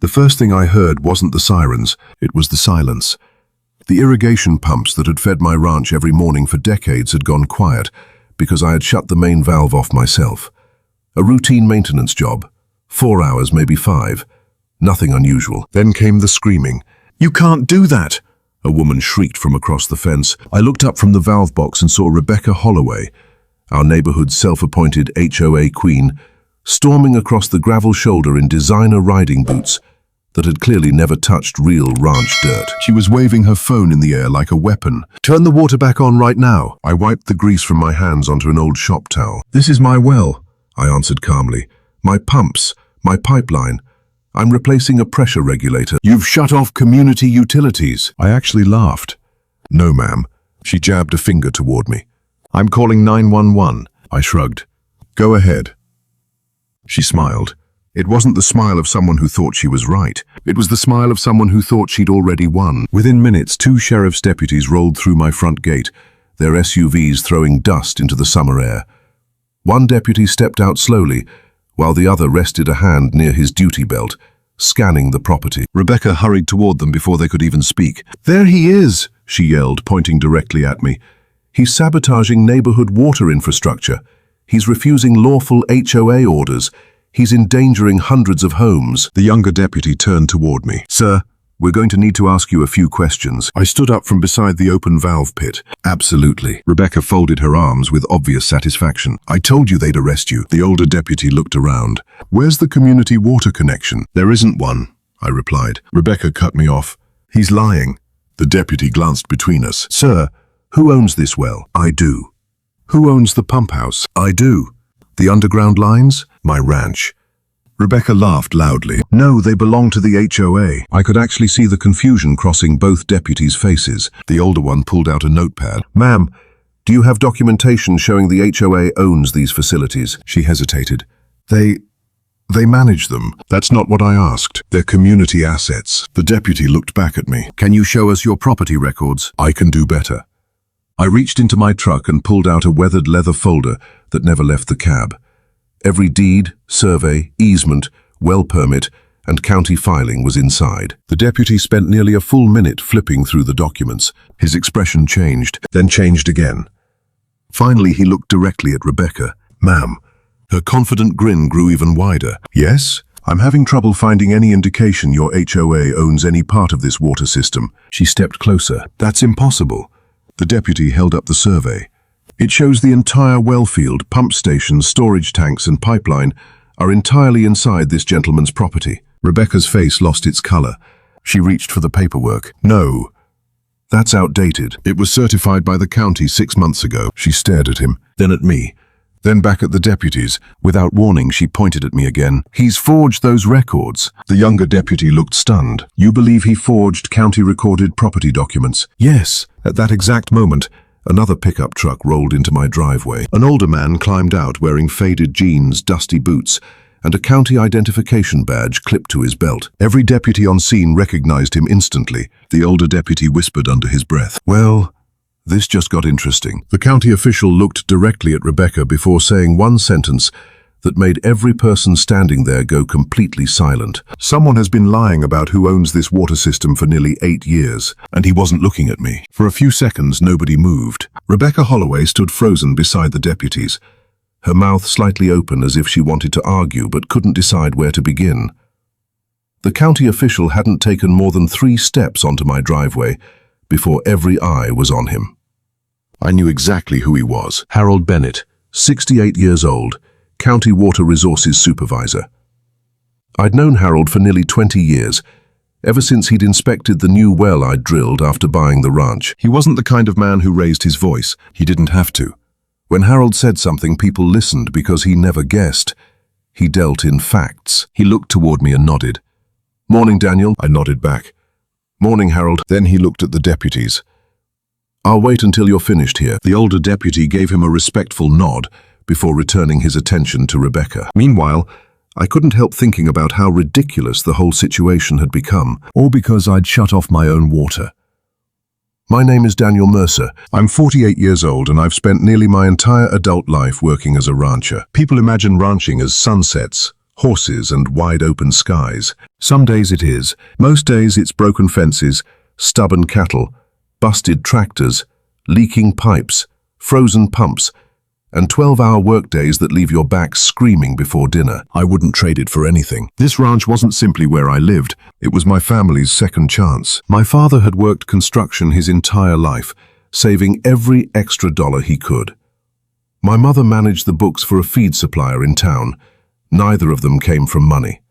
The first thing I heard wasn't the sirens, it was the silence. The irrigation pumps that had fed my ranch every morning for decades had gone quiet because I had shut the main valve off myself. A routine maintenance job. 4 hours, maybe 5. Nothing unusual. Then came the screaming. "You can't do that!" A woman shrieked from across the fence. I looked up from the valve box and saw Rebecca Holloway, our neighborhood's self-appointed HOA queen, storming across the gravel shoulder in designer riding boots that had clearly never touched real ranch dirt. She was waving her phone in the air like a weapon. "Turn the water back on right now." I wiped the grease from my hands onto an old shop towel. "This is my well," I answered calmly. "My pumps, my pipeline. I'm replacing a pressure regulator." "You've shut off community utilities." I actually laughed. "No, ma'am." She jabbed a finger toward me. "I'm calling 911. I shrugged. "Go ahead." She smiled. It wasn't the smile of someone who thought she was right. It was the smile of someone who thought she'd already won. Within minutes, 2 sheriff's deputies rolled through my front gate, their SUVs throwing dust into the summer air. One deputy stepped out slowly, while the other rested a hand near his duty belt, scanning the property. Rebecca hurried toward them before they could even speak. "There he is," she yelled, pointing directly at me. "He's sabotaging neighborhood water infrastructure. He's refusing lawful HOA orders. He's endangering hundreds of homes." The younger deputy turned toward me. "Sir, we're going to need to ask you a few questions." I stood up from beside the open valve pit. "Absolutely." Rebecca folded her arms with obvious satisfaction. "I told you they'd arrest you." The older deputy looked around. "Where's the community water connection?" "There isn't one," I replied. Rebecca cut me off. "He's lying." The deputy glanced between us. "Sir, who owns this well?" "I do." "Who owns the pump house?" "I do." "The underground lines?" "My ranch." Rebecca laughed loudly. "No, they belong to the HOA." I could actually see the confusion crossing both deputies' faces. The older one pulled out a notepad. "Ma'am, do you have documentation showing the HOA owns these facilities?" She hesitated. They manage them." "That's not what I asked. They're community assets." The deputy looked back at me. "Can you show us your property records?" "I can do better." I reached into my truck and pulled out a weathered leather folder that never left the cab. Every deed, survey, easement, well permit, and county filing was inside. The deputy spent nearly a full minute flipping through the documents. His expression changed, then changed again. Finally, he looked directly at Rebecca. "Ma'am." Her confident grin grew even wider. "Yes? I'm having trouble finding any indication your HOA owns any part of this water system." She stepped closer. "That's impossible." The deputy held up the survey. "It shows the entire well field, pump stations, storage tanks, and pipeline are entirely inside this gentleman's property." Rebecca's face lost its color. She reached for the paperwork. "No. That's outdated. It was certified by the county 6 months ago." She stared at him, then at me, then back at the deputies. Without warning, she pointed at me again. "He's forged those records." The younger deputy looked stunned. "You believe he forged county-recorded property documents?" "Yes." At that exact moment, another pickup truck rolled into my driveway. An older man climbed out wearing faded jeans, dusty boots, and a county identification badge clipped to his belt. Every deputy on scene recognized him instantly. The older deputy whispered under his breath, "Well, this just got interesting." The county official looked directly at Rebecca before saying one sentence that made every person standing there go completely silent. "Someone has been lying about who owns this water system for nearly 8 years, and he wasn't looking at me." For a few seconds, nobody moved. Rebecca Holloway stood frozen beside the deputies, her mouth slightly open as if she wanted to argue but couldn't decide where to begin. The county official hadn't taken more than 3 steps onto my driveway before every eye was on him. I knew exactly who he was. Harold Bennett, 68 years old, County Water Resources Supervisor. I'd known Harold for nearly 20 years, ever since he'd inspected the new well I'd drilled after buying the ranch. He wasn't the kind of man who raised his voice. He didn't have to. When Harold said something, people listened because he never guessed. He dealt in facts. He looked toward me and nodded. "Morning, Daniel." I nodded back. "Morning, Harold." Then he looked at the deputies. "I'll wait until you're finished here." The older deputy gave him a respectful nod before returning his attention to Rebecca. Meanwhile, I couldn't help thinking about how ridiculous the whole situation had become, all because I'd shut off my own water. "My name is Daniel Mercer. I'm 48 years old and I've spent nearly my entire adult life working as a rancher. People imagine ranching as sunsets, horses and wide open skies. Some days it is. Most days it's broken fences, stubborn cattle, busted tractors, leaking pipes, frozen pumps, and 12-hour workdays that leave your back screaming before dinner. I wouldn't trade it for anything. This ranch wasn't simply where I lived. It was my family's second chance. My father had worked construction his entire life, saving every extra dollar he could. My mother managed the books for a feed supplier in town. Neither of them came from money.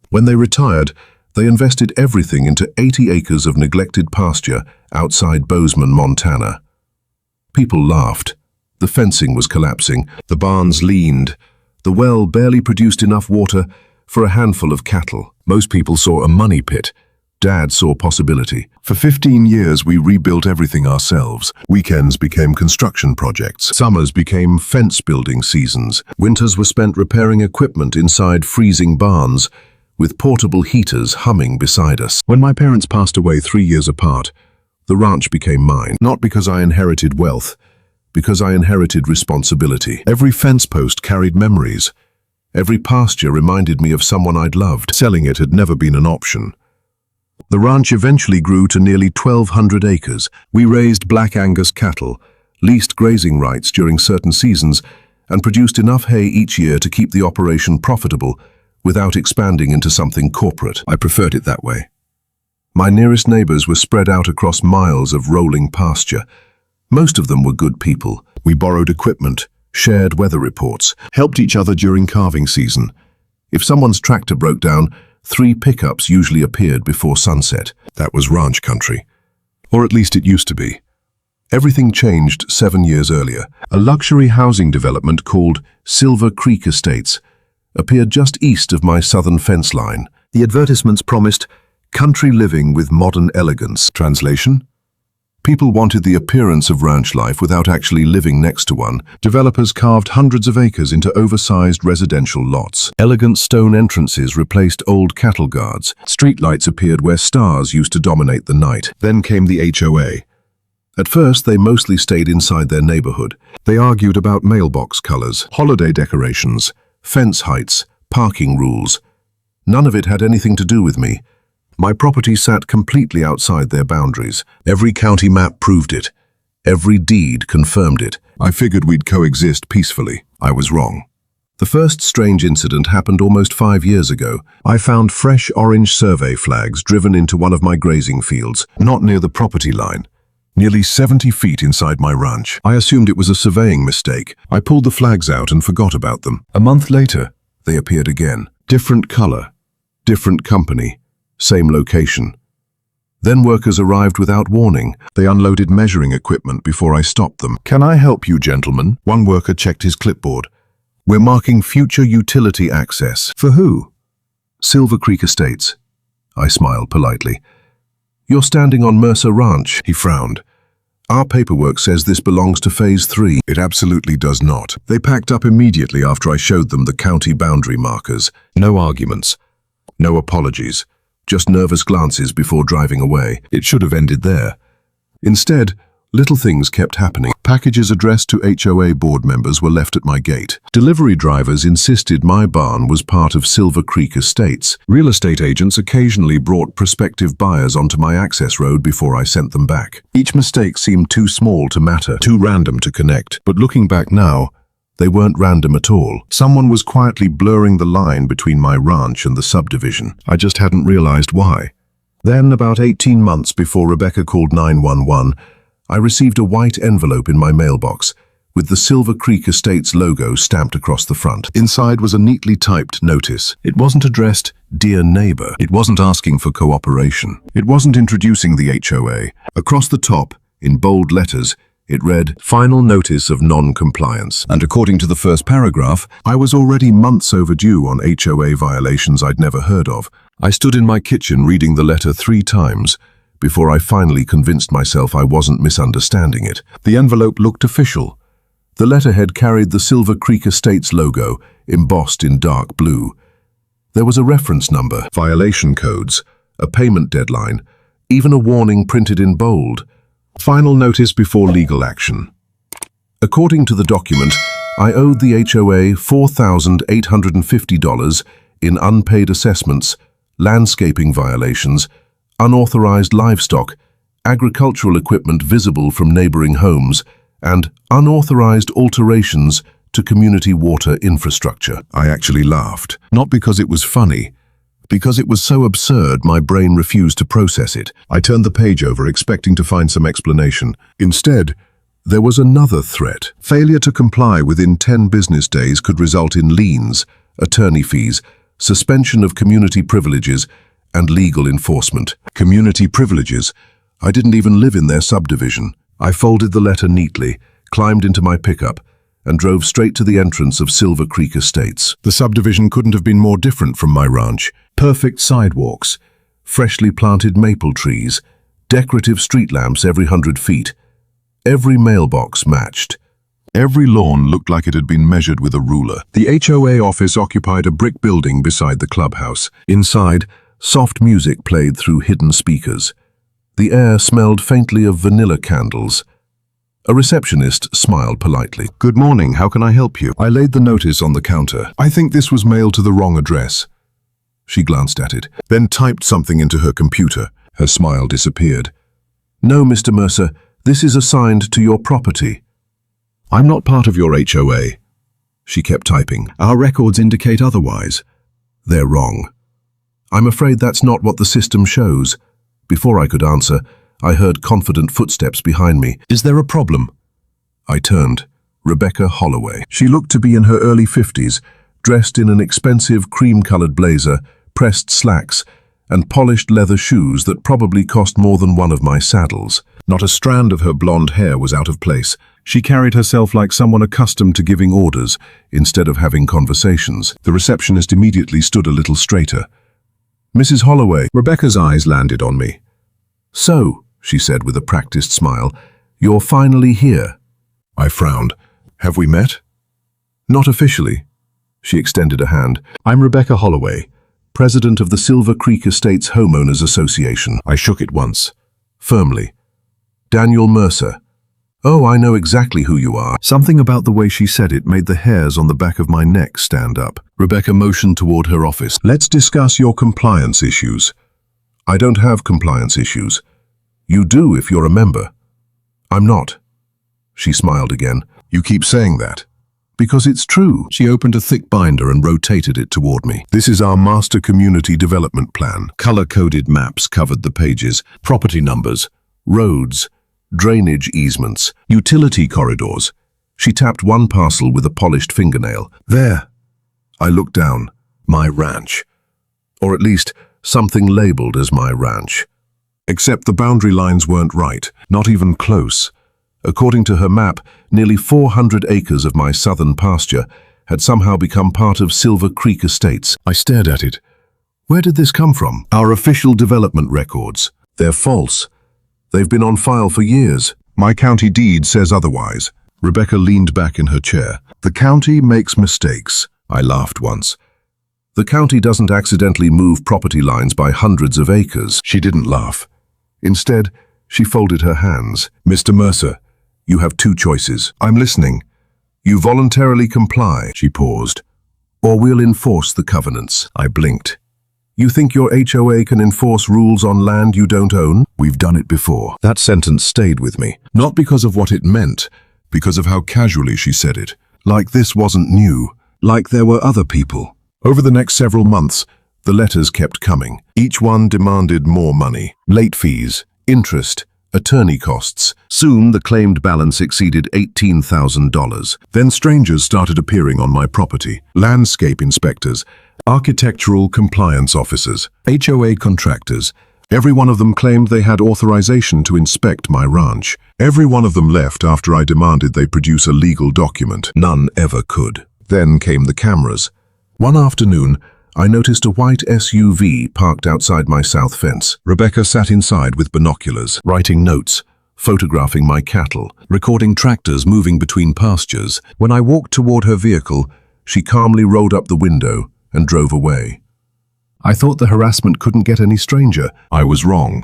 When they retired, they invested everything into 80 acres of neglected pasture outside Bozeman, Montana. People laughed. The fencing was collapsing, the barns leaned, the well barely produced enough water for a handful of cattle. Most people saw a money pit. Dad saw possibility. For 15 years we rebuilt everything ourselves. Weekends became construction projects. Summers became fence building seasons. Winters were spent repairing equipment inside freezing barns, with portable heaters humming beside us. When my parents passed away 3 years apart, the ranch became mine, not because I inherited wealth, because I inherited responsibility. Every fence post carried memories. Every pasture reminded me of someone I'd loved. Selling it had never been an option. The ranch eventually grew to nearly 1,200 acres. We raised Black Angus cattle, leased grazing rights during certain seasons, and produced enough hay each year to keep the operation profitable without expanding into something corporate. I preferred it that way. My nearest neighbors were spread out across miles of rolling pasture. Most of them were good people. We borrowed equipment, shared weather reports, helped each other during calving season. If someone's tractor broke down, 3 pickups usually appeared before sunset. That was ranch country. Or at least it used to be. Everything changed 7 years earlier. A luxury housing development called Silver Creek Estates appeared just east of my southern fence line. The advertisements promised country living with modern elegance. Translation? People wanted the appearance of ranch life without actually living next to one. Developers carved hundreds of acres into oversized residential lots. Elegant stone entrances replaced old cattle guards. Streetlights appeared where stars used to dominate the night. Then came the HOA. At first, they mostly stayed inside their neighborhood. They argued about mailbox colors, holiday decorations, fence heights, parking rules. None of it had anything to do with me. My property sat completely outside their boundaries. Every county map proved it. Every deed confirmed it. I figured we'd coexist peacefully. I was wrong. The first strange incident happened almost 5 years ago. I found fresh orange survey flags driven into one of my grazing fields, not near the property line, nearly 70 feet inside my ranch. I assumed it was a surveying mistake. I pulled the flags out and forgot about them. A month later, they appeared again. Different color, different company. Same location. Then workers arrived without warning. They unloaded measuring equipment before I stopped them. "Can I help you, gentlemen?" One worker checked his clipboard. "We're marking future utility access." "For who?" "Silver Creek Estates." I smiled politely. "You're standing on Mercer Ranch," he frowned. "Our paperwork says this belongs to Phase 3. It absolutely does not." They packed up immediately after I showed them the county boundary markers. No arguments. No apologies. Just nervous glances before driving away. It should have ended there. Instead, little things kept happening. Packages addressed to HOA board members were left at my gate. Delivery drivers insisted my barn was part of Silver Creek Estates. Real estate agents occasionally brought prospective buyers onto my access road before I sent them back. Each mistake seemed too small to matter, too random to connect. But looking back now, they weren't random at all. Someone was quietly blurring the line between my ranch and the subdivision. I just hadn't realized why. Then, about 18 months before Rebecca called 911, I received a white envelope in my mailbox with the Silver Creek Estates logo stamped across the front. Inside was a neatly typed notice. It wasn't addressed, "Dear Neighbor." It wasn't asking for cooperation. It wasn't introducing the HOA. Across the top, in bold letters, it read, "Final notice of non-compliance." And according to the first paragraph, I was already months overdue on HOA violations I'd never heard of. I stood in my kitchen reading the letter 3 times before I finally convinced myself I wasn't misunderstanding it. The envelope looked official. The letterhead carried the Silver Creek Estates logo, embossed in dark blue. There was a reference number, violation codes, a payment deadline, even a warning printed in bold. Final notice before legal action. According to the document, I owed the HOA $4,850 in unpaid assessments, landscaping violations, unauthorized livestock, agricultural equipment visible from neighboring homes, and unauthorized alterations to community water infrastructure. I actually laughed, not because it was funny, because it was so absurd my brain refused to process it. I turned the page over expecting to find some explanation. Instead, there was another threat. Failure to comply within 10 business days could result in liens, attorney fees, suspension of community privileges, and legal enforcement. Community privileges? I didn't even live in their subdivision. I folded the letter neatly, climbed into my pickup, and drove straight to the entrance of Silver Creek Estates. The subdivision couldn't have been more different from my ranch. Perfect sidewalks, freshly planted maple trees, decorative street lamps every 100 feet. Every mailbox matched. Every lawn looked like it had been measured with a ruler. The HOA office occupied a brick building beside the clubhouse. Inside, soft music played through hidden speakers. The air smelled faintly of vanilla candles. A receptionist smiled politely. "Good morning, how can I help you?" I laid the notice on the counter. "I think this was mailed to the wrong address." She glanced at it, then typed something into her computer. Her smile disappeared. "No, Mr. Mercer, this is assigned to your property." "I'm not part of your HOA." She kept typing. "Our records indicate otherwise." "They're wrong." "I'm afraid that's not what the system shows." Before I could answer, I heard confident footsteps behind me. "Is there a problem?" I turned. Rebecca Holloway. She looked to be in her early 50s, dressed in an expensive cream-colored blazer, pressed slacks, and polished leather shoes that probably cost more than one of my saddles. Not a strand of her blonde hair was out of place. She carried herself like someone accustomed to giving orders instead of having conversations. The receptionist immediately stood a little straighter. "Mrs. Holloway." Rebecca's eyes landed on me. "So," she said with a practiced smile, "you're finally here." I frowned. "Have we met?" "Not officially." She extended a hand. "I'm Rebecca Holloway, president of the Silver Creek Estates Homeowners Association." I shook it once, firmly. "Daniel Mercer." "Oh, I know exactly who you are." Something about the way she said it made the hairs on the back of my neck stand up. Rebecca motioned toward her office. "Let's discuss your compliance issues." "I don't have compliance issues." "You do if you're a member." "I'm not." She smiled again. "You keep saying that." "Because it's true." She opened a thick binder and rotated it toward me. "This is our master community development plan." Color-coded maps covered the pages, property numbers, roads, drainage easements, utility corridors. She tapped one parcel with a polished fingernail. "There." I looked down. My ranch. Or at least, something labeled as my ranch. Except the boundary lines weren't right, not even close. According to her map, nearly 400 acres of my southern pasture had somehow become part of Silver Creek Estates. I stared at it. Where did this come from? Our official development records. They're false. They've been on file for years. My county deed says otherwise. Rebecca leaned back in her chair. "The county makes mistakes." I laughed once. "The county doesn't accidentally move property lines by hundreds of acres." She didn't laugh. Instead, she folded her hands. "Mr. Mercer, you have two choices." "I'm listening." "You voluntarily comply," she paused, "or we'll enforce the covenants." I blinked. "You think your HOA can enforce rules on land you don't own? We've done it before." That sentence stayed with me, not because of what it meant, because of how casually she said it. Like this wasn't new, like there were other people. Over the next several months, the letters kept coming. Each one demanded more money. Late fees, interest, attorney costs. Soon the claimed balance exceeded $18,000. Then strangers started appearing on my property. Landscape inspectors, architectural compliance officers, HOA contractors. Every one of them claimed they had authorization to inspect my ranch. Every one of them left after I demanded they produce a legal document. None ever could. Then came the cameras. One afternoon, I noticed a white SUV parked outside my south fence. Rebecca sat inside with binoculars, writing notes, photographing my cattle, recording tractors moving between pastures. When I walked toward her vehicle, she calmly rolled up the window and drove away. I thought the harassment couldn't get any stranger. I was wrong.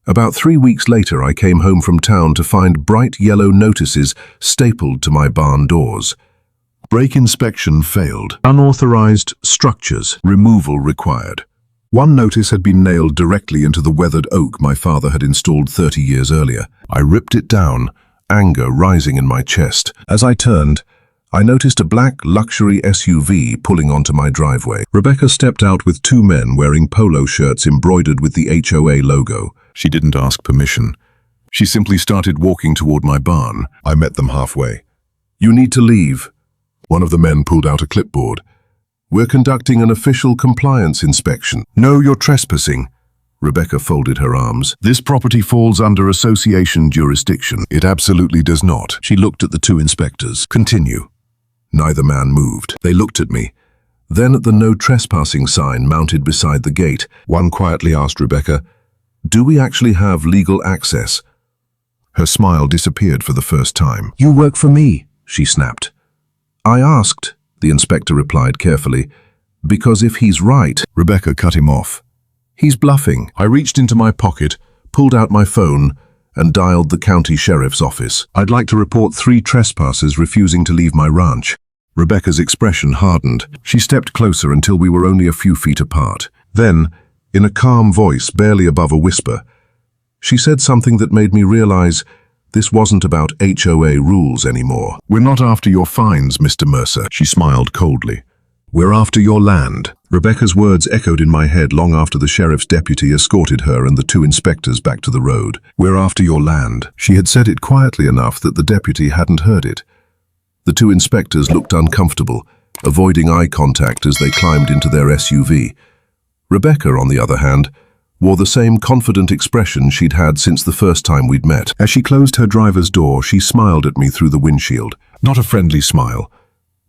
About 3 weeks later, I came home from town to find bright yellow notices stapled to my barn doors. Brake inspection failed. Unauthorized structures. Removal required. One notice had been nailed directly into the weathered oak my father had installed 30 years earlier. I ripped it down, anger rising in my chest. As I turned, I noticed a black luxury SUV pulling onto my driveway. Rebecca stepped out with two men wearing polo shirts embroidered with the HOA logo. She didn't ask permission. She simply started walking toward my barn. I met them halfway. "You need to leave." One of the men pulled out a clipboard. "We're conducting an official compliance inspection." "No, you're trespassing." Rebecca folded her arms. "This property falls under association jurisdiction." "It absolutely does not." She looked at the two inspectors. "Continue." Neither man moved. They looked at me. Then at the no trespassing sign mounted beside the gate. One quietly asked Rebecca, "Do we actually have legal access?" Her smile disappeared for the first time. "You work for me," she snapped. "I asked," the inspector replied carefully, "because if he's right..." Rebecca cut him off. "He's bluffing." I reached into my pocket, pulled out my phone, and dialed the county sheriff's office. "I'd like to report 3 trespassers refusing to leave my ranch." Rebecca's expression hardened. She stepped closer until we were only a few feet apart. Then, in a calm voice barely above a whisper, she said something that made me realize this wasn't about HOA rules anymore. "We're not after your fines, Mr. Mercer," she smiled coldly. "We're after your land." Rebecca's words echoed in my head long after the sheriff's deputy escorted her and the two inspectors back to the road. "We're after your land." She had said it quietly enough that the deputy hadn't heard it. The two inspectors looked uncomfortable, avoiding eye contact as they climbed into their SUV. Rebecca, on the other hand, wore the same confident expression she'd had since the first time we'd met. As she closed her driver's door, she smiled at me through the windshield. Not a friendly smile.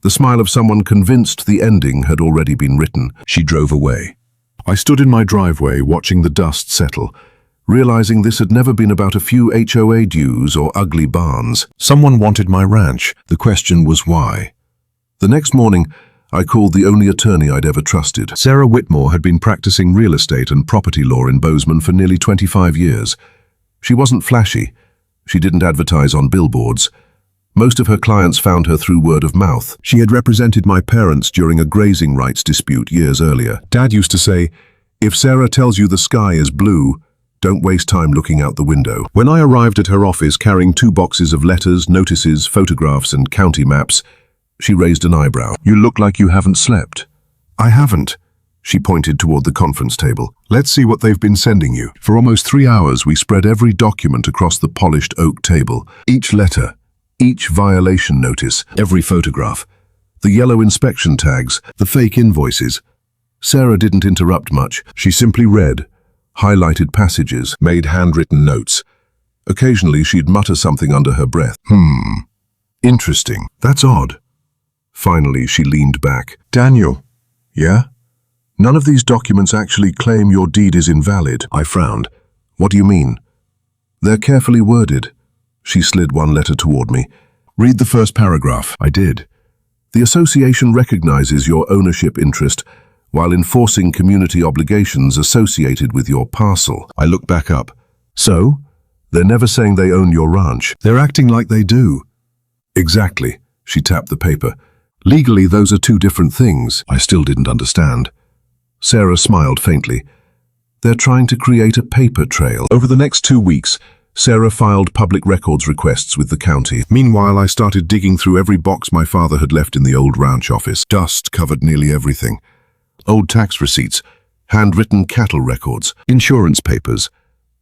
The smile of someone convinced the ending had already been written. She drove away. I stood in my driveway watching the dust settle, realizing this had never been about a few HOA dues or ugly barns. Someone wanted my ranch. The question was why. The next morning, I called the only attorney I'd ever trusted. Sarah Whitmore had been practicing real estate and property law in Bozeman for nearly 25 years. She wasn't flashy. She didn't advertise on billboards. Most of her clients found her through word of mouth. She had represented my parents during a grazing rights dispute years earlier. Dad used to say, "If Sarah tells you the sky is blue, don't waste time looking out the window." When I arrived at her office carrying 2 boxes of letters, notices, photographs, and county maps, she raised an eyebrow. "You look like you haven't slept." "I haven't." She pointed toward the conference table. "Let's see what they've been sending you." For almost 3 hours, we spread every document across the polished oak table. Each letter, each violation notice, every photograph, the yellow inspection tags, the fake invoices. Sarah didn't interrupt much. She simply read, highlighted passages, made handwritten notes. Occasionally, she'd mutter something under her breath. Interesting. That's odd." Finally, she leaned back. "Daniel, yeah? None of these documents actually claim your deed is invalid." I frowned. "What do you mean?" "They're carefully worded." She slid one letter toward me. "Read the first paragraph." I did. "The association recognizes your ownership interest while enforcing community obligations associated with your parcel." I looked back up. "So? They're never saying they own your ranch. They're acting like they do." "Exactly." She tapped the paper. "Legally, those are 2 different things." I still didn't understand. Sarah smiled faintly. "They're trying to create a paper trail." Over the next 2 weeks, Sarah filed public records requests with the county. Meanwhile, I started digging through every box my father had left in the old ranch office. Dust covered nearly everything. Old tax receipts, handwritten cattle records, insurance papers,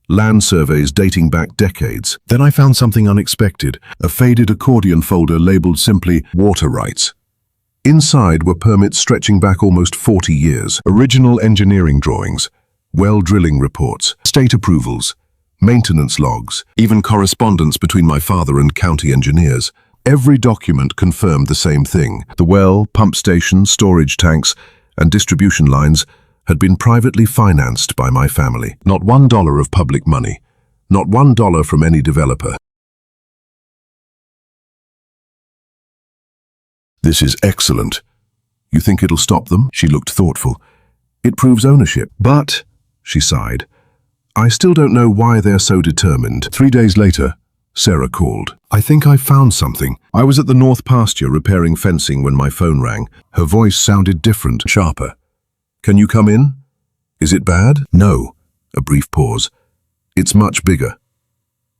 land surveys dating back decades. Then I found something unexpected, a faded accordion folder labeled simply water rights. Inside were permits stretching back almost 40 years, original engineering drawings, well drilling reports, state approvals, maintenance logs, even correspondence between my father and county engineers. Every document confirmed the same thing. The well, pump station, storage tanks, and distribution lines had been privately financed by my family. Not $1 of public money, not $1 from any developer. "This is excellent. You think it'll stop them?" She looked thoughtful. "It proves ownership. But," she sighed, "I still don't know why they're so determined." 3 days later, Sarah called. I think I found something. I was at the north pasture repairing fencing when my phone rang. Her voice sounded different, sharper. Can you come in? Is it bad? No. A brief pause. It's much bigger.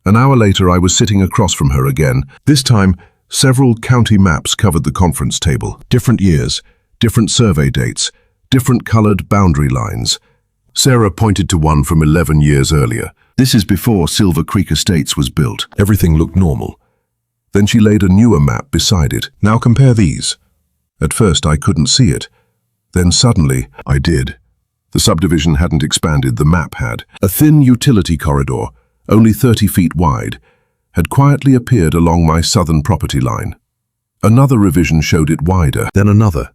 An hour later, I was sitting across from her again. This time, several county maps covered the conference table. Different years, different survey dates, different colored boundary lines. Sarah pointed to one from 11 years earlier. This is before Silver Creek Estates was built. Everything looked normal. Then she laid a newer map beside it. Now compare these. At first, I couldn't see it. Then suddenly, I did. The subdivision hadn't expanded, the map had. A thin utility corridor, only 30 feet wide, had quietly appeared along my southern property line. Another revision showed it wider, then another,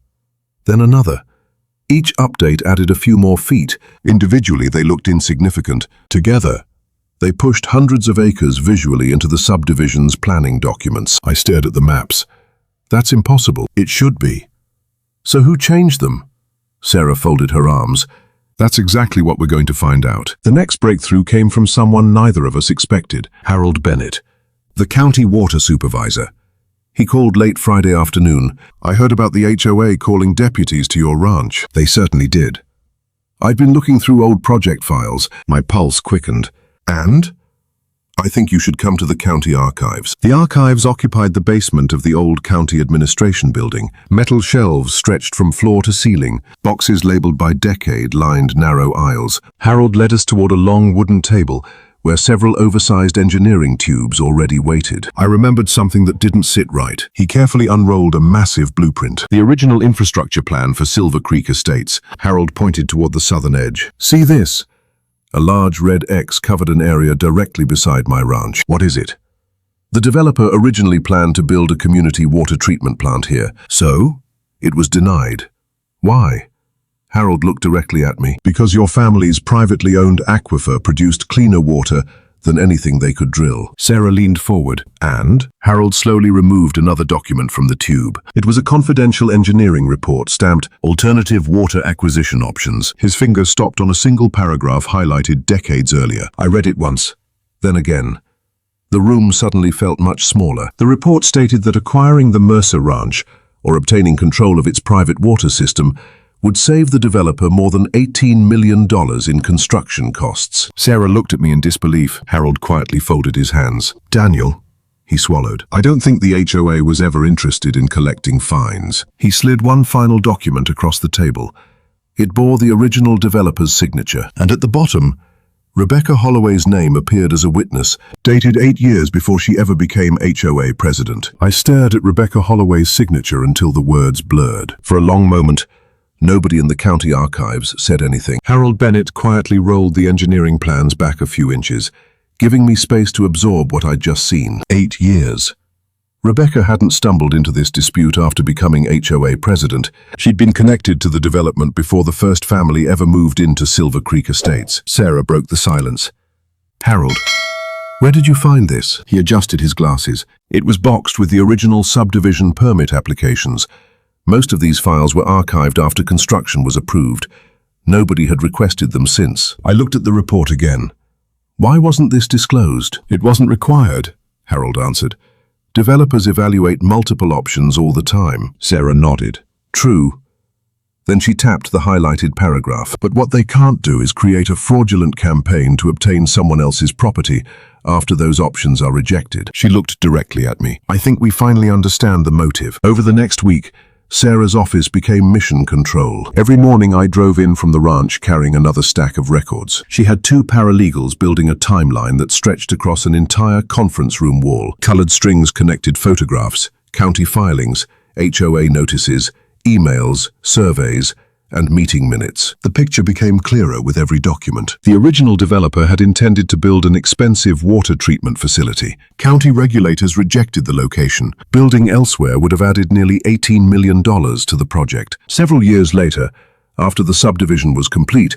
then another. Each update added a few more feet. Individually, they looked insignificant. Together, they pushed hundreds of acres visually into the subdivision's planning documents. I stared at the maps. That's impossible. It should be. So who changed them? Sarah folded her arms. That's exactly what we're going to find out. The next breakthrough came from someone neither of us expected, Harold Bennett, the county water supervisor. He called late Friday afternoon. I heard about the HOA calling deputies to your ranch. They certainly did. I'd been looking through old project files. My pulse quickened. And? I think you should come to the county archives. The archives occupied the basement of the old county administration building. Metal shelves stretched from floor to ceiling, boxes labeled by decade lined narrow aisles. Harold led us toward a long wooden table, where several oversized engineering tubes already waited. I remembered something that didn't sit right. He carefully unrolled a massive blueprint. The original infrastructure plan for Silver Creek Estates. Harold pointed toward the southern edge. See this? A large red X covered an area directly beside my ranch. What is it? The developer originally planned to build a community water treatment plant here. So, it was denied. Why? Harold looked directly at me. Because your family's privately owned aquifer produced cleaner water than anything they could drill. Sarah leaned forward, and Harold slowly removed another document from the tube. It was a confidential engineering report stamped Alternative Water Acquisition Options. His finger stopped on a single paragraph highlighted decades earlier. I read it once, then again. The room suddenly felt much smaller. The report stated that acquiring the Mercer ranch, or obtaining control of its private water system, would save the developer more than $18 million in construction costs. Sarah looked at me in disbelief. Harold quietly folded his hands. Daniel, he swallowed. I don't think the HOA was ever interested in collecting fines. He slid one final document across the table. It bore the original developer's signature, and at the bottom, Rebecca Holloway's name appeared as a witness, dated 8 years before she ever became HOA president. I stared at Rebecca Holloway's signature until the words blurred. For a long moment, nobody in the county archives said anything. Harold Bennett quietly rolled the engineering plans back a few inches, giving me space to absorb what I'd just seen. 8 years. Rebecca hadn't stumbled into this dispute after becoming HOA president. She'd been connected to the development before the first family ever moved into Silver Creek Estates. Sarah broke the silence. Harold, where did you find this? He adjusted his glasses. It was boxed with the original subdivision permit applications. Most of these files were archived after construction was approved. Nobody had requested them since. I looked at the report again. Why wasn't this disclosed? It wasn't required, Harold answered. Developers evaluate multiple options all the time. Sarah nodded. True. Then she tapped the highlighted paragraph. But what they can't do is create a fraudulent campaign to obtain someone else's property after those options are rejected. She looked directly at me. I think we finally understand the motive. Over the next week, Sarah's office became mission control. Every morning I drove in from the ranch carrying another stack of records. She had 2 paralegals building a timeline that stretched across an entire conference room wall. Colored strings connected photographs, county filings, HOA notices, emails, surveys, and meeting minutes. The picture became clearer with every document. The original developer had intended to build an expensive water treatment facility. County regulators rejected the location. Building elsewhere would have added nearly $18 million to the project. Several years later, after the subdivision was complete,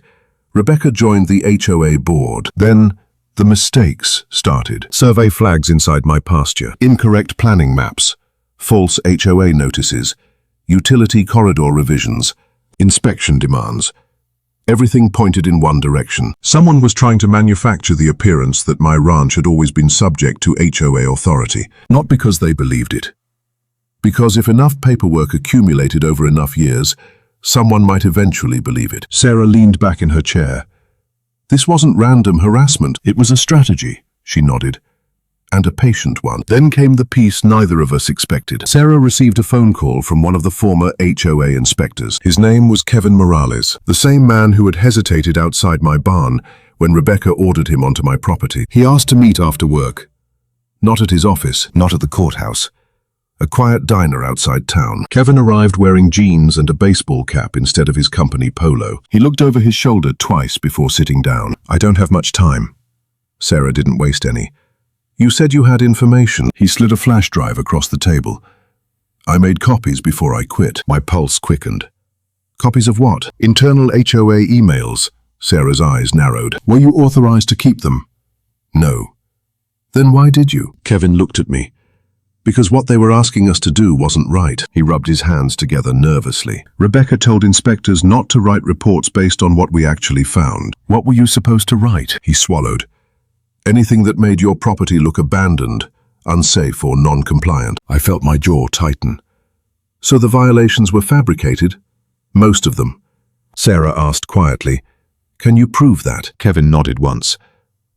Rebecca joined the HOA board. Then, the mistakes started. Survey flags inside my pasture, incorrect planning maps, false HOA notices, utility corridor revisions, inspection demands. Everything pointed in one direction. Someone was trying to manufacture the appearance that my ranch had always been subject to HOA authority, not because they believed it. Because if enough paperwork accumulated over enough years, someone might eventually believe it. Sarah leaned back in her chair. This wasn't random harassment, it was a strategy, she nodded. And a patient one. Then came the piece neither of us expected. Sarah received a phone call from one of the former HOA inspectors. His name was Kevin Morales, the same man who had hesitated outside my barn when Rebecca ordered him onto my property. He asked to meet after work. Not at his office, not at the courthouse. A quiet diner outside town. Kevin arrived wearing jeans and a baseball cap instead of his company polo. He looked over his shoulder twice before sitting down. I don't have much time. Sarah didn't waste any. You said you had information. He slid a flash drive across the table. I made copies before I quit. My pulse quickened. Copies of what? Internal HOA emails. Sarah's eyes narrowed. Were you authorized to keep them? No. Then why did you? Kevin looked at me. Because what they were asking us to do wasn't right. He rubbed his hands together nervously. Rebecca told inspectors not to write reports based on what we actually found. What were you supposed to write? He swallowed. Anything that made your property look abandoned, unsafe or non-compliant. I felt my jaw tighten. So the violations were fabricated? Most of them. Sarah asked quietly. Can you prove that? Kevin nodded once.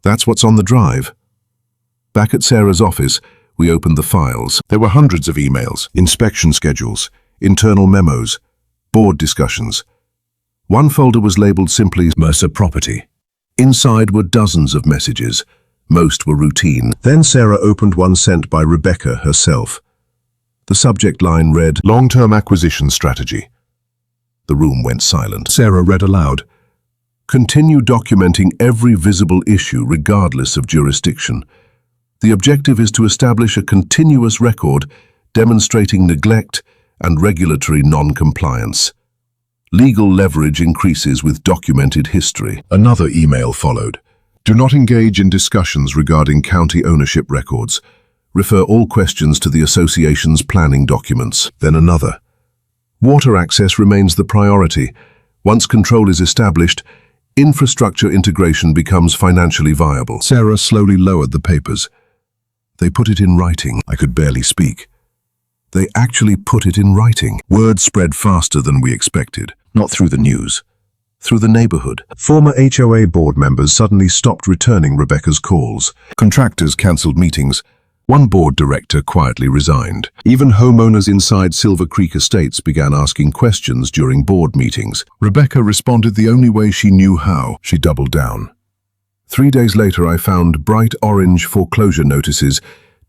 That's what's on the drive. Back at Sarah's office, we opened the files. There were hundreds of emails, inspection schedules, internal memos, board discussions. One folder was labeled simply Mercer Property. Inside were dozens of messages. Most were routine. Then Sarah opened one sent by Rebecca herself. The subject line read, Long-term acquisition strategy. The room went silent. Sarah read aloud, Continue documenting every visible issue regardless of jurisdiction. The objective is to establish a continuous record demonstrating neglect and regulatory non-compliance. Legal leverage increases with documented history. Another email followed. Do not engage in discussions regarding county ownership records. Refer all questions to the association's planning documents. Then another. Water access remains the priority. Once control is established, infrastructure integration becomes financially viable. Sarah slowly lowered the papers. They put it in writing. I could barely speak. They actually put it in writing. Word spread faster than we expected. Not through the news. Through the neighborhood. Former HOA board members suddenly stopped returning Rebecca's calls. Contractors cancelled meetings. One board director quietly resigned. Even homeowners inside Silver Creek Estates began asking questions during board meetings. Rebecca responded the only way she knew how. She doubled down. 3 days later, I found bright orange foreclosure notices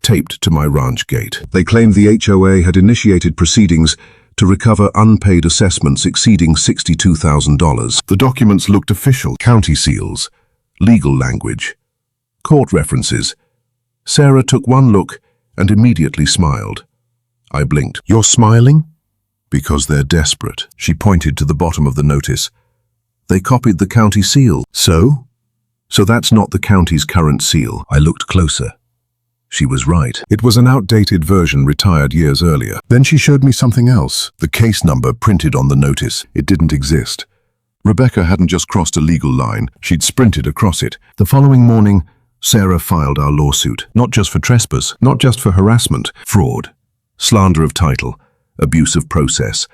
taped to my ranch gate. They claimed the HOA had initiated proceedings to recover unpaid assessments exceeding $62,000. The documents looked official. County seals, legal language, court references. Sarah took one look and immediately smiled. I blinked. You're smiling? Because they're desperate. She pointed to the bottom of the notice. They copied the county seal. So? So that's not the county's current seal. I looked closer. She was right. It was an outdated version retired years earlier. Then she showed me something else. The case number printed on the notice. It didn't exist. Rebecca hadn't just crossed a legal line. She'd sprinted across it. The following morning, Sarah filed our lawsuit. Not just for trespass, not just for harassment, fraud, slander of title, abuse of process,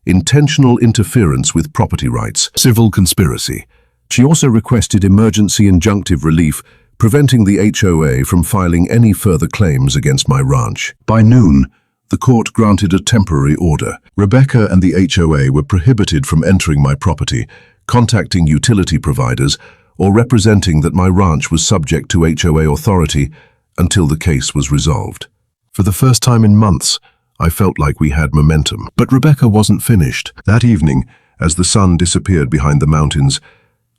intentional interference with property rights, civil conspiracy. She also requested emergency injunctive relief, preventing the HOA from filing any further claims against my ranch. By noon, the court granted a temporary order. Rebecca and the HOA were prohibited from entering my property, contacting utility providers, or representing that my ranch was subject to HOA authority until the case was resolved. For the first time in months, I felt like we had momentum. But Rebecca wasn't finished. That evening, as the sun disappeared behind the mountains,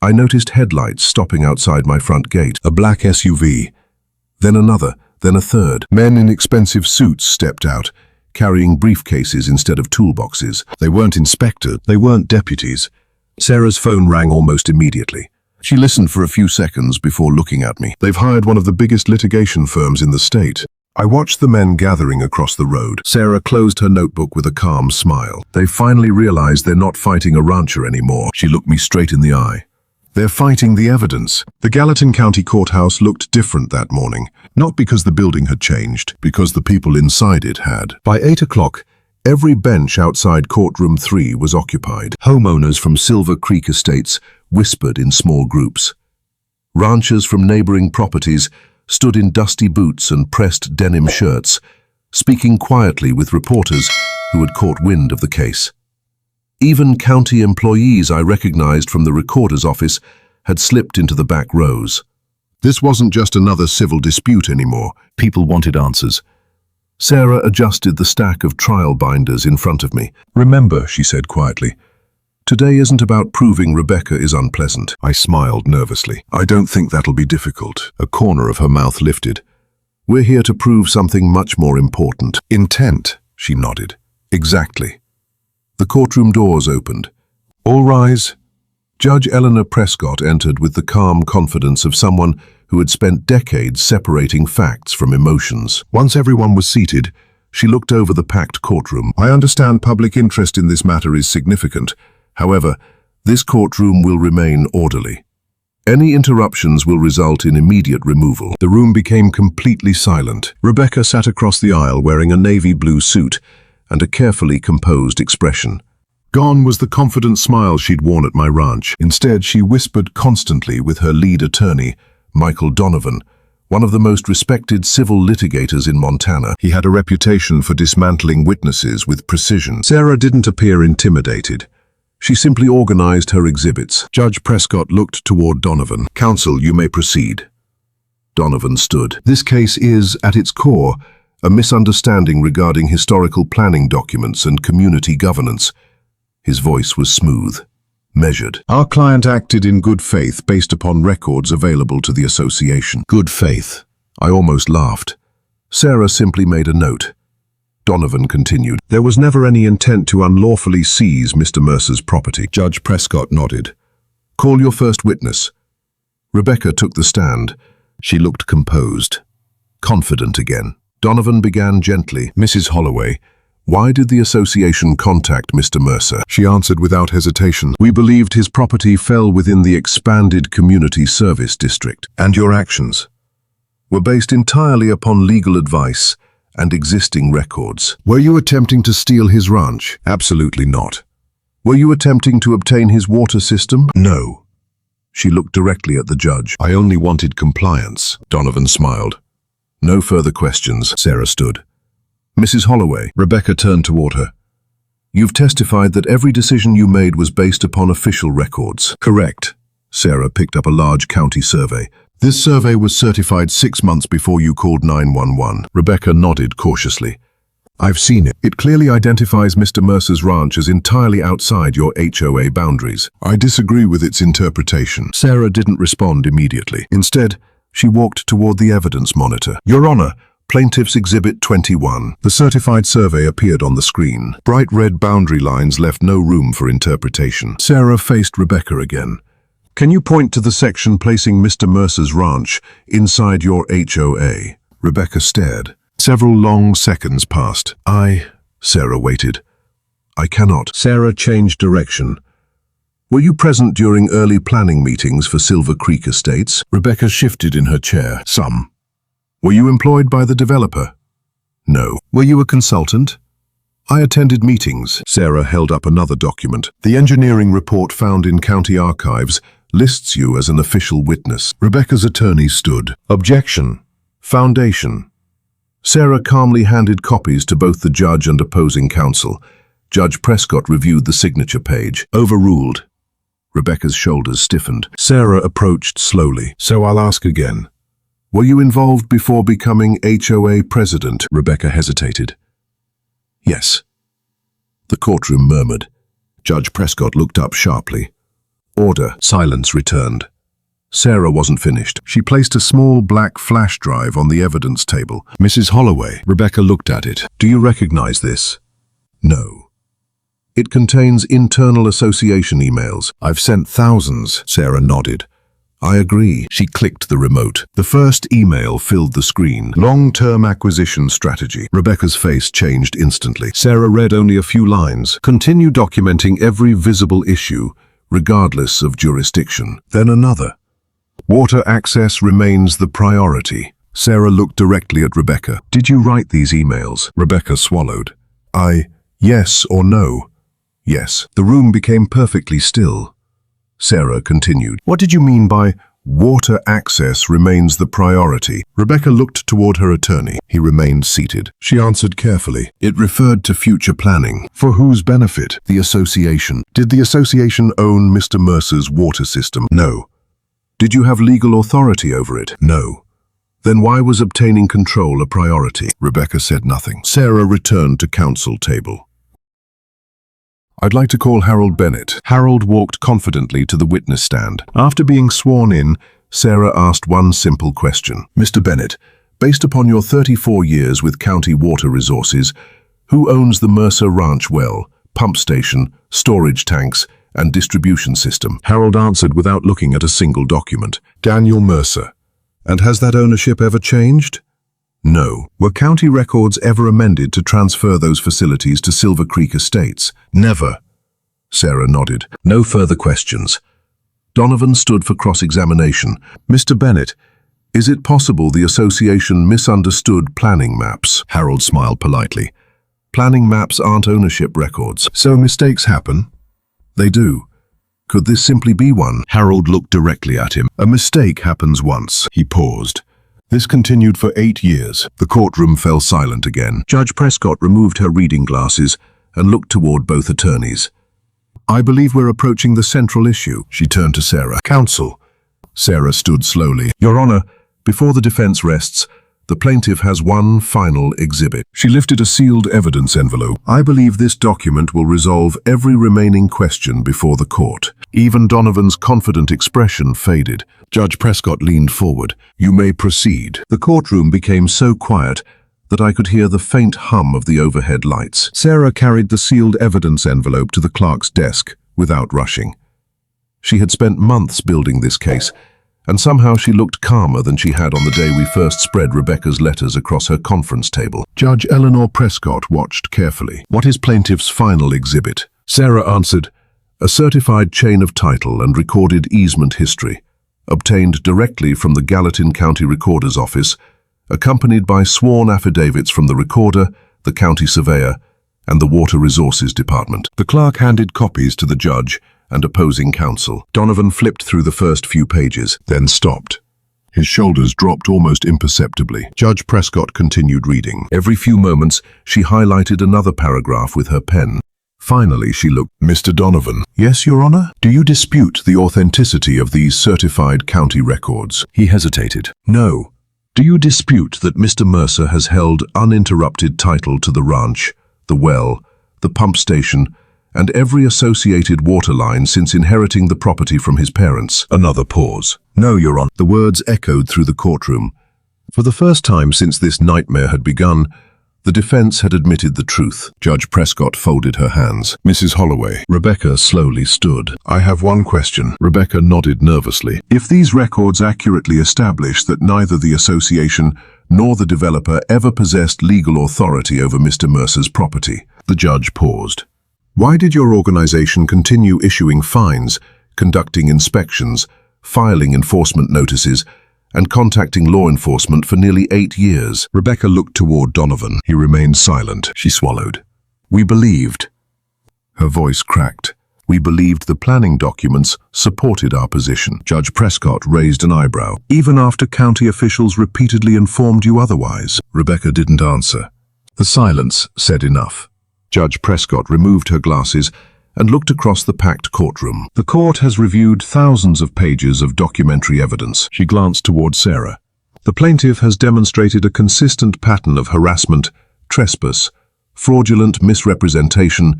I noticed headlights stopping outside my front gate. A black SUV. Then another, then a third. Men in expensive suits stepped out, carrying briefcases instead of toolboxes. They weren't inspectors, they weren't deputies. Sarah's phone rang almost immediately. She listened for a few seconds before looking at me. They've hired one of the biggest litigation firms in the state. I watched the men gathering across the road. Sarah closed her notebook with a calm smile. They finally realized they're not fighting a rancher anymore. She looked me straight in the eye. They're fighting the evidence. The Gallatin County Courthouse looked different that morning, not because the building had changed, because the people inside it had. By 8 o'clock, every bench outside Courtroom 3 was occupied. Homeowners from Silver Creek Estates whispered in small groups. Ranchers from neighboring properties stood in dusty boots and pressed denim shirts, speaking quietly with reporters who had caught wind of the case. Even county employees I recognized from the recorder's office had slipped into the back rows. This wasn't just another civil dispute anymore. People wanted answers. Sarah adjusted the stack of trial binders in front of me. "Remember," she said quietly, "today isn't about proving Rebecca is unpleasant." I smiled nervously. "I don't think that'll be difficult." A corner of her mouth lifted. "We're here to prove something much more important." "Intent," she nodded. "Exactly." The courtroom doors opened. "All rise." Judge Eleanor Prescott entered with the calm confidence of someone who had spent decades separating facts from emotions. Once everyone was seated, she looked over the packed courtroom. "I understand public interest in this matter is significant. However, this courtroom will remain orderly. Any interruptions will result in immediate removal." The room became completely silent. Rebecca sat across the aisle wearing a navy blue suit and a carefully composed expression. Gone was the confident smile she'd worn at my ranch. Instead, she whispered constantly with her lead attorney, Michael Donovan, one of the most respected civil litigators in Montana. He had a reputation for dismantling witnesses with precision. Sarah didn't appear intimidated. She simply organized her exhibits. Judge Prescott looked toward Donovan. "Counsel, you may proceed." Donovan stood. "This case is, at its core, a misunderstanding regarding historical planning documents and community governance." His voice was smooth, measured. "Our client acted in good faith based upon records available to the association." Good faith. I almost laughed. Sarah simply made a note. Donovan continued. "There was never any intent to unlawfully seize Mr. Mercer's property." Judge Prescott nodded. "Call your first witness." Rebecca took the stand. She looked composed, confident again. Donovan began gently. "Mrs. Holloway, why did the association contact Mr. Mercer?" She answered without hesitation. "We believed his property fell within the expanded community service district, and your actions were based entirely upon legal advice and existing records. Were you attempting to steal his ranch?" "Absolutely not." "Were you attempting to obtain his water system?" "No." She looked directly at the judge. "I only wanted compliance." Donovan smiled. "No further questions." Sarah stood. "Mrs. Holloway," Rebecca turned toward her. "You've testified that every decision you made was based upon official records." "Correct." Sarah picked up a large county survey. "This survey was certified 6 months before you called 911. Rebecca nodded cautiously. "I've seen it. It clearly identifies Mr. Mercer's ranch as entirely outside your HOA boundaries." "I disagree with its interpretation." Sarah didn't respond immediately. Instead, she walked toward the evidence monitor. "Your Honor, Plaintiff's Exhibit 21. The certified survey appeared on the screen. Bright red boundary lines left no room for interpretation." Sarah faced Rebecca again. "Can you point to the section placing Mr. Mercer's ranch inside your HOA?" Rebecca stared. Several long seconds passed. Sarah waited. "I cannot." Sarah changed direction. "Were you present during early planning meetings for Silver Creek Estates?" Rebecca shifted in her chair. "Some." "Were you employed by the developer?" "No." "Were you a consultant?" "I attended meetings." Sarah held up another document. "The engineering report found in county archives lists you as an official witness." Rebecca's attorney stood. "Objection. Foundation." Sarah calmly handed copies to both the judge and opposing counsel. Judge Prescott reviewed the signature page. "Overruled." Rebecca's shoulders stiffened. Sarah approached slowly. "So I'll ask again. Were you involved before becoming HOA president?" Rebecca hesitated. "Yes." The courtroom murmured. Judge Prescott looked up sharply. Order. Silence returned. Sarah wasn't finished. She placed a small black flash drive on the evidence table. "Mrs. Holloway." Rebecca looked at it. "Do you recognize this?" "No." "It contains internal association emails." "I've sent thousands." Sarah nodded. I agree. She clicked the remote. The first email filled the screen. Long-term acquisition strategy. Rebecca's face changed instantly. Sarah read only a few lines. Continue documenting every visible issue, regardless of jurisdiction. Then another. Water access remains the priority. Sarah looked directly at Rebecca. Did you write these emails? Rebecca swallowed. Yes or no? Yes. The room became perfectly still. Sarah continued. What did you mean by water access remains the priority? Rebecca looked toward her attorney. He remained seated. She answered carefully. It referred to future planning. For whose benefit? The association. Did the association own Mr. Mercer's water system? No. Did you have legal authority over it? No. Then why was obtaining control a priority? Rebecca said nothing. Sarah returned to counsel table. I'd like to call Harold Bennett. Harold walked confidently to the witness stand. After being sworn in, Sarah asked one simple question. Mr. Bennett, based upon your 34 years with County Water Resources, who owns the Mercer Ranch well, pump station, storage tanks, and distribution system? Harold answered without looking at a single document. Daniel Mercer. And has that ownership ever changed? No. Were county records ever amended to transfer those facilities to Silver Creek Estates? Never. Sarah nodded. No further questions. Donovan stood for cross-examination. Mr. Bennett, is it possible the association misunderstood planning maps? Harold smiled politely. Planning maps aren't ownership records. So mistakes happen? They do. Could this simply be one? Harold looked directly at him. A mistake happens once. He paused. This continued for 8 years. The courtroom fell silent again. Judge Prescott removed her reading glasses and looked toward both attorneys. I believe we're approaching the central issue. She turned to Sarah. Counsel. Sarah stood slowly. Your Honor, before the defense rests, the plaintiff has one final exhibit. She lifted a sealed evidence envelope. I believe this document will resolve every remaining question before the court. Even Donovan's confident expression faded. Judge Prescott leaned forward. You may proceed. The courtroom became so quiet that I could hear the faint hum of the overhead lights. Sarah carried the sealed evidence envelope to the clerk's desk without rushing. She had spent months building this case, and somehow she looked calmer than she had on the day we first spread Rebecca's letters across her conference table. Judge Eleanor Prescott watched carefully. What is plaintiff's final exhibit? Sarah answered, a certified chain of title and recorded easement history, obtained directly from the Gallatin County Recorder's Office, accompanied by sworn affidavits from the recorder, the county surveyor, and the Water Resources Department. The clerk handed copies to the judge and opposing counsel. Donovan flipped through the first few pages, then stopped. His shoulders dropped almost imperceptibly. Judge Prescott continued reading. Every few moments, she highlighted another paragraph with her pen. Finally, she looked. Mr. Donovan. Yes, Your Honor? Do you dispute the authenticity of these certified county records? He hesitated. No. Do you dispute that Mr. Mercer has held uninterrupted title to the ranch, the well, the pump station, and every associated water line since inheriting the property from his parents? Another pause. No, Your Honor. The words echoed through the courtroom. For the first time since this nightmare had begun, the defense had admitted the truth. Judge Prescott folded her hands. Mrs. Holloway. Rebecca slowly stood. I have one question. Rebecca nodded nervously. If these records accurately establish that neither the association nor the developer ever possessed legal authority over Mr. Mercer's property, the judge paused. Why did your organization continue issuing fines, conducting inspections, filing enforcement notices, and contacting law enforcement for nearly 8 years? Rebecca looked toward Donovan. He remained silent. She swallowed. We believed. Her voice cracked. We believed the planning documents supported our position. Judge Prescott raised an eyebrow. Even after county officials repeatedly informed you otherwise? Rebecca didn't answer. The silence said enough. Judge Prescott removed her glasses and looked across the packed courtroom. The court has reviewed thousands of pages of documentary evidence. She glanced toward Sarah. The plaintiff has demonstrated a consistent pattern of harassment, trespass, fraudulent misrepresentation,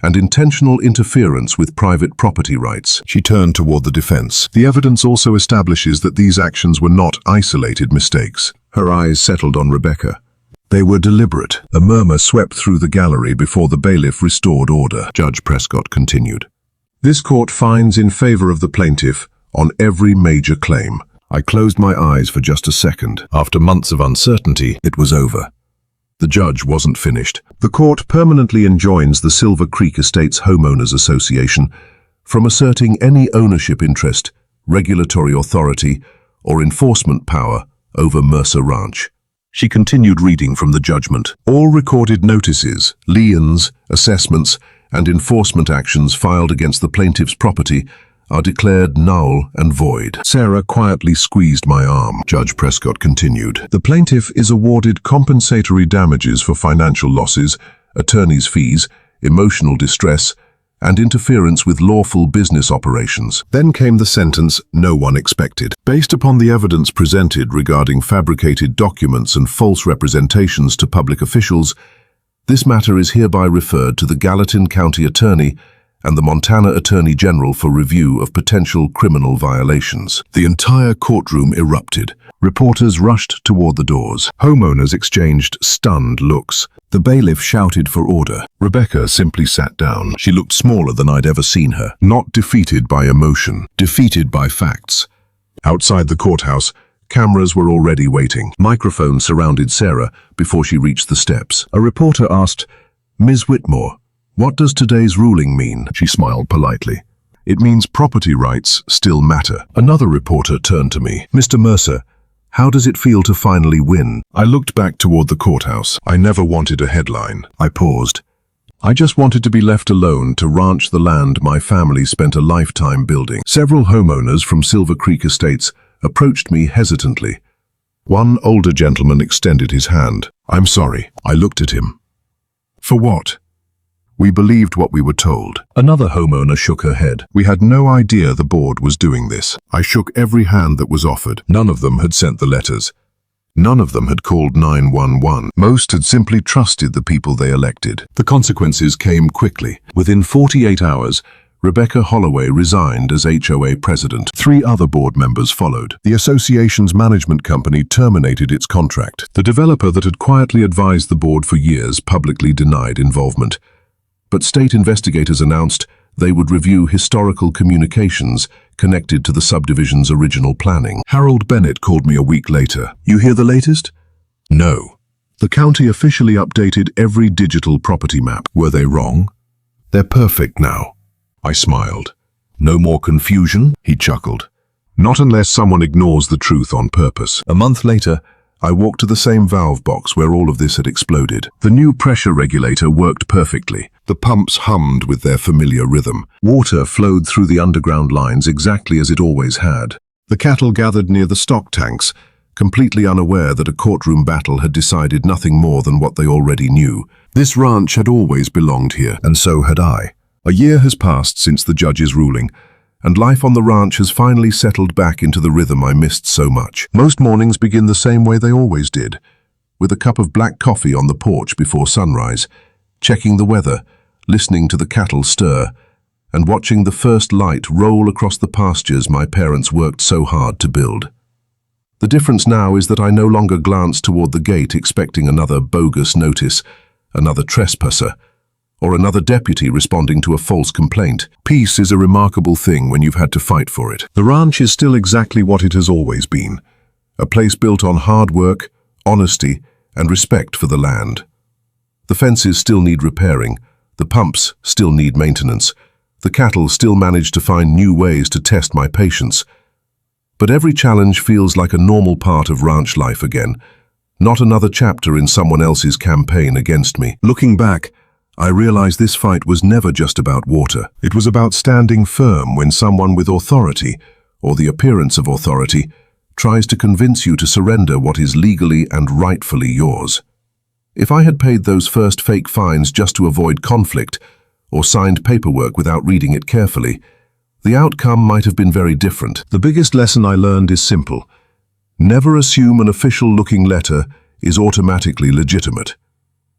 and intentional interference with private property rights. She turned toward the defense. The evidence also establishes that these actions were not isolated mistakes. Her eyes settled on Rebecca. They were deliberate. A murmur swept through the gallery before the bailiff restored order. Judge Prescott continued. This court finds in favor of the plaintiff on every major claim. I closed my eyes for just a second. After months of uncertainty, it was over. The judge wasn't finished. The court permanently enjoins the Silver Creek Estates Homeowners Association from asserting any ownership interest, regulatory authority, or enforcement power over Mercer Ranch. She continued reading from the judgment. All recorded notices, liens, assessments, and enforcement actions filed against the plaintiff's property are declared null and void. Sarah quietly squeezed my arm. Judge Prescott continued. The plaintiff is awarded compensatory damages for financial losses, attorney's fees, emotional distress, and interference with lawful business operations. Then came the sentence no one expected. Based upon the evidence presented regarding fabricated documents and false representations to public officials, this matter is hereby referred to the Gallatin County Attorney and the Montana Attorney General for review of potential criminal violations. The entire courtroom erupted. Reporters rushed toward the doors. Homeowners exchanged stunned looks. The bailiff shouted for order. Rebecca simply sat down. She looked smaller than I'd ever seen her. Not defeated by emotion, defeated by facts. Outside the courthouse, cameras were already waiting. Microphones surrounded Sarah before she reached the steps. A reporter asked, "Ms. Whitmore, what does today's ruling mean?" She smiled politely. "It means property rights still matter." Another reporter turned to me. "Mr. Mercer, how does it feel to finally win?" I looked back toward the courthouse. I never wanted a headline. I paused. I just wanted to be left alone to ranch the land my family spent a lifetime building. Several homeowners from Silver Creek Estates approached me hesitantly. One older gentleman extended his hand. "I'm sorry." I looked at him. "For what?" "We believed what we were told." Another homeowner shook her head. "We had no idea the board was doing this." I shook every hand that was offered. None of them had sent the letters. None of them had called 911. Most had simply trusted the people they elected. The consequences came quickly. Within 48 hours, Rebecca Holloway resigned as HOA president. 3 other board members followed. The association's management company terminated its contract. The developer that had quietly advised the board for years publicly denied involvement. But state investigators announced they would review historical communications connected to the subdivision's original planning. Harold Bennett called me a week later. "You hear the latest?" "No." "The county officially updated every digital property map." "Were they wrong?" "They're perfect now." I smiled. "No more confusion?" He chuckled. "Not unless someone ignores the truth on purpose." A month later, I walked to the same valve box where all of this had exploded. The new pressure regulator worked perfectly. The pumps hummed with their familiar rhythm. Water flowed through the underground lines exactly as it always had. The cattle gathered near the stock tanks, completely unaware that a courtroom battle had decided nothing more than what they already knew. This ranch had always belonged here, and so had I. A year has passed since the judge's ruling, and life on the ranch has finally settled back into the rhythm I missed so much. Most mornings begin the same way they always did, with a cup of black coffee on the porch before sunrise, checking the weather, listening to the cattle stir, and watching the first light roll across the pastures my parents worked so hard to build. The difference now is that I no longer glance toward the gate expecting another bogus notice, another trespasser, or another deputy responding to a false complaint. Peace is a remarkable thing when you've had to fight for it. The ranch is still exactly what it has always been, a place built on hard work, honesty, and respect for the land. The fences still need repairing, the pumps still need maintenance, the cattle still manage to find new ways to test my patience. But every challenge feels like a normal part of ranch life again, not another chapter in someone else's campaign against me. Looking back, I realized this fight was never just about water. It was about standing firm when someone with authority, or the appearance of authority, tries to convince you to surrender what is legally and rightfully yours. If I had paid those first fake fines just to avoid conflict, or signed paperwork without reading it carefully, the outcome might have been very different. The biggest lesson I learned is simple. Never assume an official-looking letter is automatically legitimate.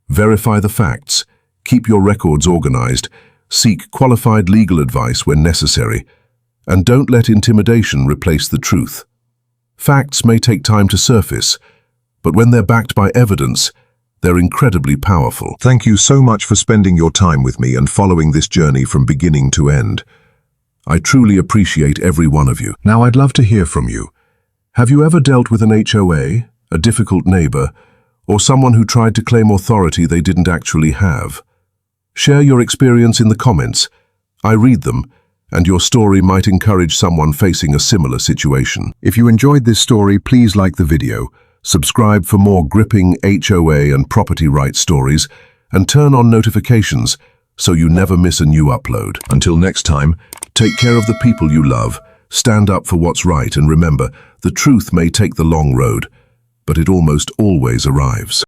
Verify the facts. Keep your records organized, seek qualified legal advice when necessary, and don't let intimidation replace the truth. Facts may take time to surface, but when they're backed by evidence, they're incredibly powerful. Thank you so much for spending your time with me and following this journey from beginning to end. I truly appreciate every one of you. Now I'd love to hear from you. Have you ever dealt with an HOA, a difficult neighbor, or someone who tried to claim authority they didn't actually have? Share your experience in the comments. I read them, and your story might encourage someone facing a similar situation. If you enjoyed this story, please like the video, subscribe for more gripping HOA and property rights stories, and turn on notifications so you never miss a new upload. Until next time, take care of the people you love, stand up for what's right, and remember, the truth may take the long road, but it almost always arrives.